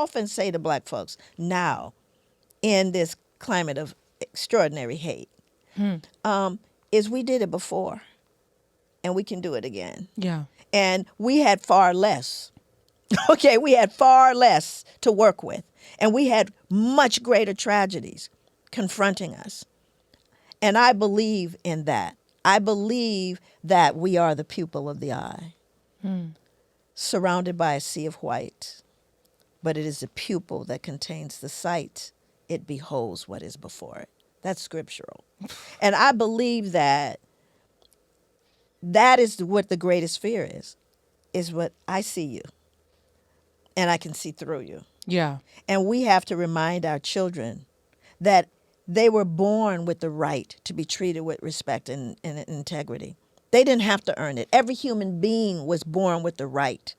often say to black folks now, in this climate of extraordinary hate, is we did it before, and we can do it again. Yeah. And we had far less. Okay, we had far less to work with, and we had much greater tragedies confronting us. And I believe in that. I believe that we are the pupil of the eye, surrounded by a sea of white. But it is the pupil that contains the sight. It beholds what is before it. That's scriptural. And I believe that that is what the greatest fear is what I see you, and I can see through you. Yeah. And we have to remind our children that they were born with the right to be treated with respect and integrity. They didn't have to earn it. Every human being was born with the right.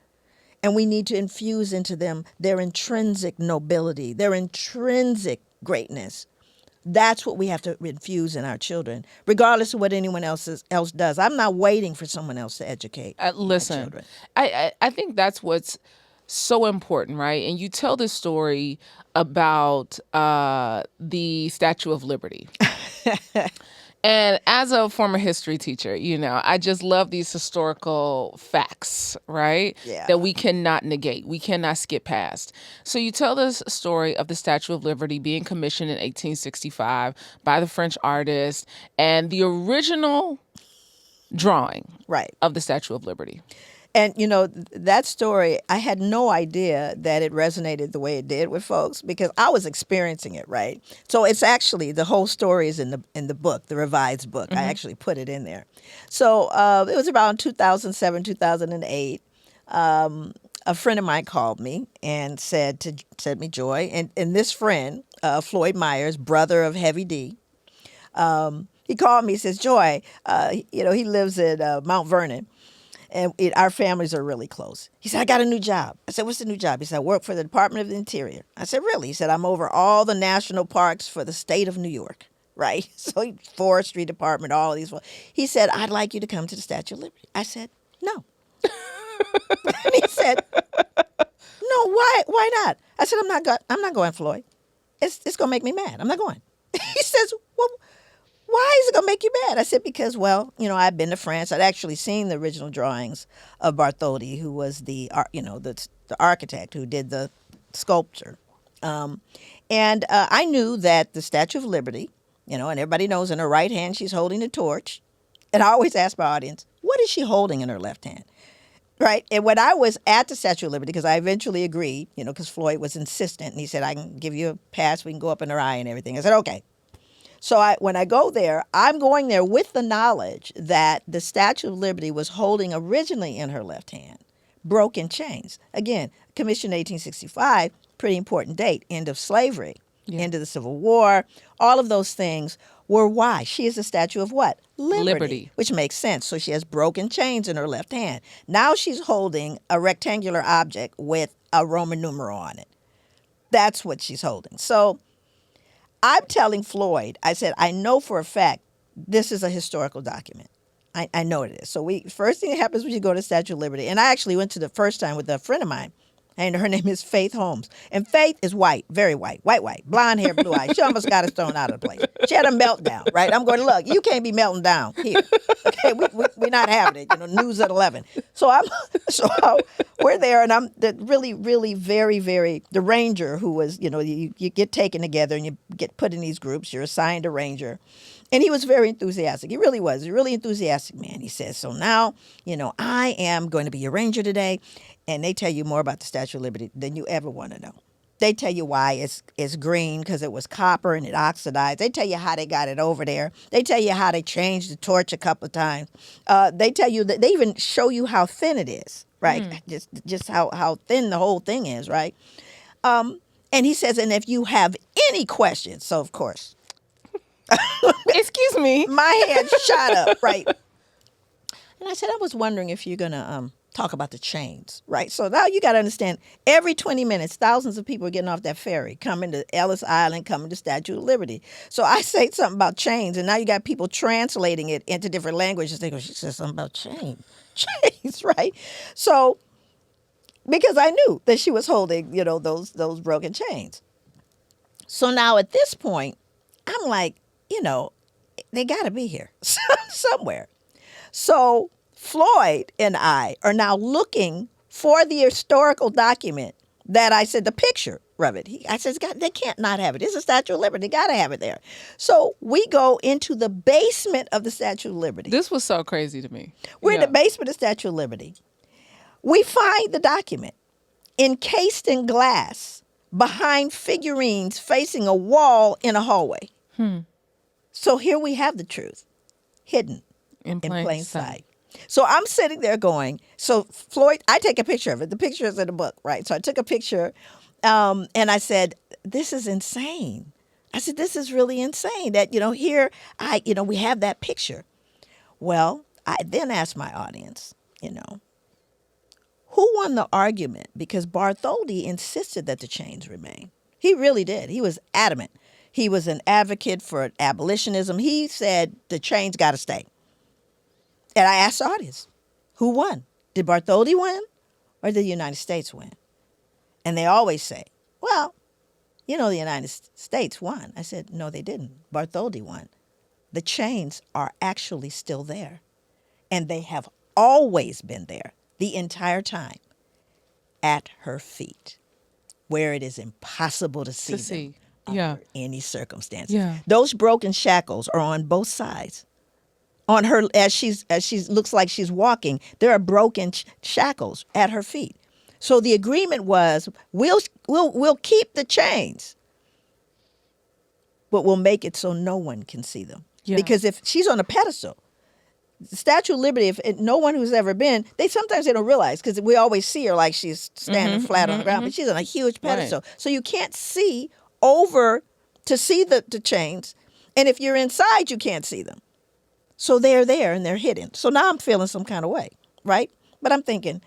And we need to infuse into them their intrinsic nobility, their intrinsic greatness. That's what we have to infuse in our children, regardless of what anyone else does. I'm not waiting for someone else to educate my Listen, children. I think that's what's so important, right? And you tell this story about the Statue of Liberty. And as a former history teacher, I just love these historical facts, right? Yeah. That we cannot negate, we cannot skip past. So you tell this story of the Statue of Liberty being commissioned in 1865 by the French artist, and the original drawing Right. of the Statue of Liberty. And, that story, I had no idea that it resonated the way it did with folks because I was experiencing it, right? So it's actually, the whole story is in the book, the revised book. I actually put it in there. So it was around 2007, 2008. A friend of mine called me and said me, Joy, and this friend, Floyd Myers, brother of Heavy D, he called me, he says, Joy, he lives in Mount Vernon. And our families are really close. He said, I got a new job. I said, what's the new job? He said, I work for the Department of the Interior. I said, really? He said, I'm over all the national parks for the state of New York, right? So Forestry Department, all of these. He said, I'd like you to come to the Statue of Liberty. I said, no. And he said, no, why not? I said, I'm not going, Floyd. It's going to make me mad. I'm not going. He says, well, why is it going to make you mad? I said, because, I've been to France. I'd actually seen the original drawings of Bartholdi, who was the architect who did the sculpture. And I knew that the Statue of Liberty, and everybody knows in her right hand she's holding a torch. And I always ask my audience, what is she holding in her left hand? Right? And when I was at the Statue of Liberty, because I eventually agreed, because Floyd was insistent, and he said, I can give you a pass, we can go up in her eye and everything. I said, okay. So when I go there, I'm going there with the knowledge that the Statue of Liberty was holding originally in her left hand broken chains. Again, commissioned 1865, pretty important date, end of slavery, end of the Civil War. All of those things were why. She is a statue of what? Liberty. Which makes sense. So she has broken chains in her left hand. Now she's holding a rectangular object with a Roman numeral on it. That's what she's holding. So I'm telling Floyd, I said, I know for a fact this is a historical document. I know it is. So first thing that happens when you go to Statue of Liberty, and I actually went to the first time with a friend of mine, and her name is Faith Holmes. And Faith is white, very white, blonde hair, blue eyes. She almost got us thrown out of the place. She had a meltdown, right? I'm going, look, you can't be melting down here. Okay, we're not having it, news at 11. So we're there, and I'm really, really very, very, the ranger who was, you get taken together and you get put in these groups. You're assigned a ranger. And he was very enthusiastic. He really was. A really enthusiastic man. He says, so now, I am going to be your ranger today. And they tell you more about the Statue of Liberty than you ever want to know. They tell you why it's green, because it was copper and it oxidized. They tell you how they got it over there. They tell you how they changed the torch a couple of times. They tell you that they even show you how thin it is, right? Just how thin the whole thing is, right? And he says, and if you have any questions, so of course. Excuse me. My head shot up, right? And I said, I was wondering if you're going to talk about the chains, right? So now you got to understand, every 20 minutes, thousands of people are getting off that ferry, coming to Ellis Island, coming to Statue of Liberty. So I say something about chains, and now you got people translating it into different languages. They go, she said something about chains, right? So because I knew that she was holding, those broken chains. So now at this point, I'm like, they got to be here somewhere. So Floyd and I are now looking for the historical document that I said, the picture of it. I said, they can't not have it. It's a Statue of Liberty. They got to have it there. So we go into the basement of the Statue of Liberty. This was so crazy to me. We're in the basement of the Statue of Liberty. We find the document encased in glass behind figurines facing a wall in a hallway. So here we have the truth hidden in plain sight. So I'm sitting there going, so Floyd, I take a picture of it. The picture is in the book, right? So I took a picture and I said, this is insane. I said, this is really insane that, here we have that picture. Well, I then asked my audience, who won the argument? Because Bartholdi insisted that the chains remain. He really did. He was adamant. He was an advocate for abolitionism. He said the chains got to stay. And I asked the audience, who won? Did Bartholdi win or did the United States win? And they always say, well, the United States won. I said, no, they didn't. Bartholdi won. The chains are actually still there. And they have always been there the entire time at her feet, where it is impossible to see them under any circumstances. Yeah. Those broken shackles are on both sides. On her, as she looks like she's walking, there are broken shackles at her feet. So the agreement was, we'll keep the chains, but we'll make it so no one can see them. Yeah. Because if she's on a pedestal, the Statue of Liberty, if no one who's ever been, sometimes they don't realize, because we always see her like she's standing flat on the ground, but she's on a huge pedestal. Right. So you can't see over to see the chains. And if you're inside, you can't see them. So they're there and they're hidden. So now I'm feeling some kind of way, right? But I'm thinking,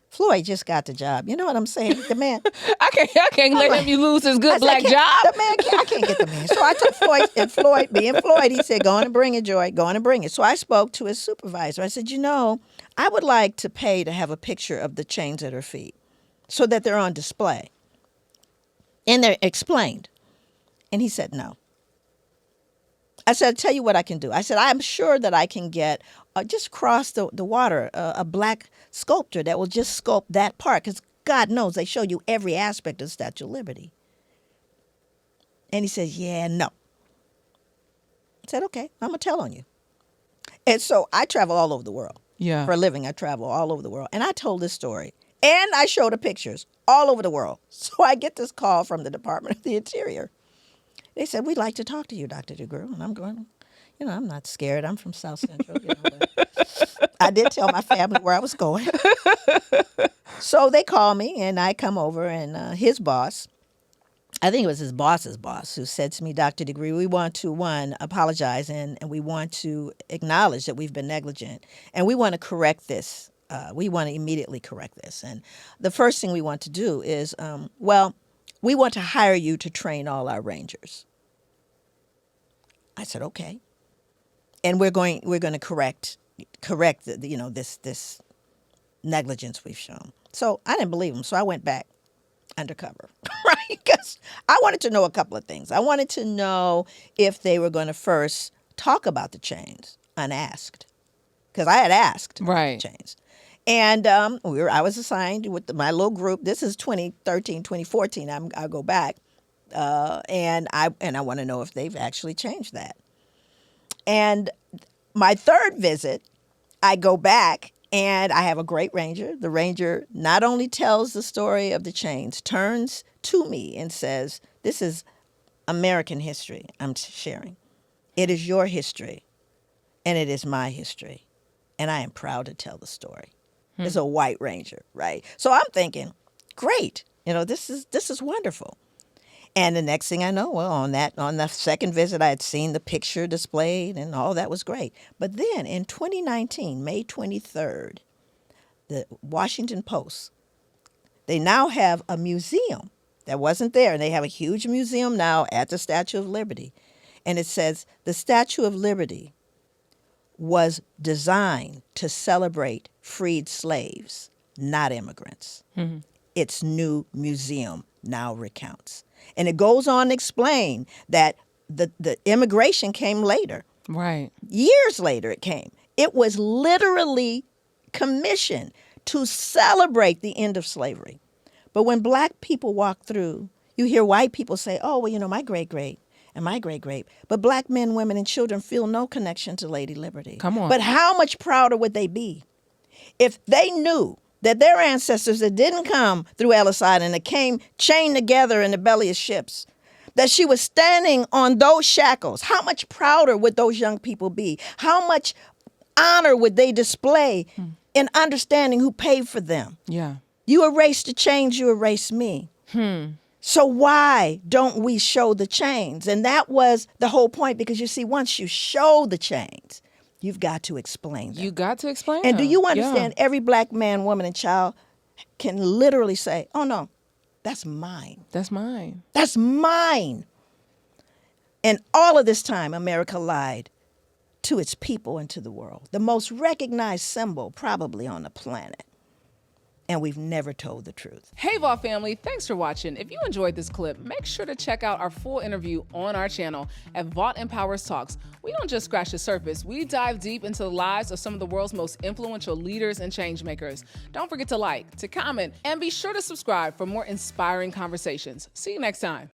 Floyd just got the job. You know what I'm saying? The man. I can't let him lose his good black job. The man, I can't get the man. So I took Floyd, and Floyd, being Floyd, he said, go on and bring it, Joy. Go on and bring it. So I spoke to his supervisor. I said, I would like to pay to have a picture of the chains at her feet so that they're on display. And they're explained. And he said, no. I said, I'll tell you what I can do. I said, I'm sure that I can get, just across the water, a black sculptor that will just sculpt that part. Because God knows they show you every aspect of the Statue of Liberty. And he says, yeah, no. I said, okay, I'm going to tell on you. And so I travel all over the world. Yeah. For a living, I travel all over the world. And I told this story. And I showed the pictures all over the world. So I get this call from the Department of the Interior. They said, we'd like to talk to you, Dr. DeGruy. And I'm going, I'm not scared. I'm from South Central. But I did tell my family where I was going. So they call me, and I come over, and his boss, I think it was his boss's boss, who said to me, Dr. DeGruy, we want to, apologize, and we want to acknowledge that we've been negligent, and we want to correct this. We want to immediately correct this. And the first thing we want to do is, we want to hire you to train all our rangers. I said, okay. And we're going to correct this negligence we've shown. So I didn't believe him. So I went back undercover, right? Because I wanted to know a couple of things. I wanted to know if they were going to first talk about the chains unasked, because I had asked about the chains. And I was assigned with my little group. This is 2013, 2014. I go back, and I want to know if they've actually changed that. And my third visit, I go back, and I have a great ranger. The ranger not only tells the story of the chains, turns to me and says, "This is American history I'm sharing. It is your history, and it is my history, and I am proud to tell the story." It's a white ranger, right? So I'm thinking, great, this is wonderful. And the next thing I know, on the second visit, I had seen the picture displayed, and all that was great. But then in 2019, May 23rd, the Washington Post, they now have a museum that wasn't there, and they have a huge museum now at the Statue of Liberty, and it says the Statue of Liberty was designed to celebrate freed slaves, not immigrants. Its new museum now recounts. And it goes on to explain that the immigration came later. Right. Years later it came. It was literally commissioned to celebrate the end of slavery. But when black people walk through, you hear white people say, oh, well, you know, my great-great and my great-great. But black men, women, and children feel no connection to Lady Liberty. Come on. But how much prouder would they be if they knew that their ancestors that didn't come through Ellis Island, that came chained together in the belly of ships, that she was standing on those shackles? How much prouder would those young people be? How much honor would they display in understanding who paid for them? Yeah. You erase the chains, you erase me. So why don't we show the chains? And that was the whole point, because you see, once you show the chains, you've got to explain them. You got to explain And do them. you understand every black man, woman, and child can literally say, oh no, that's mine. That's mine. That's mine. And all of this time, America lied to its people and to the world. The most recognized symbol probably on the planet. And we've never told the truth. Hey, Vaugh family, thanks for watching. If you enjoyed this clip, make sure to check out our full interview on our channel at Vaugh Empowers Talks. We don't just scratch the surface. We dive deep into the lives of some of the world's most influential leaders and change makers. Don't forget to like, to comment, and be sure to subscribe for more inspiring conversations. See you next time.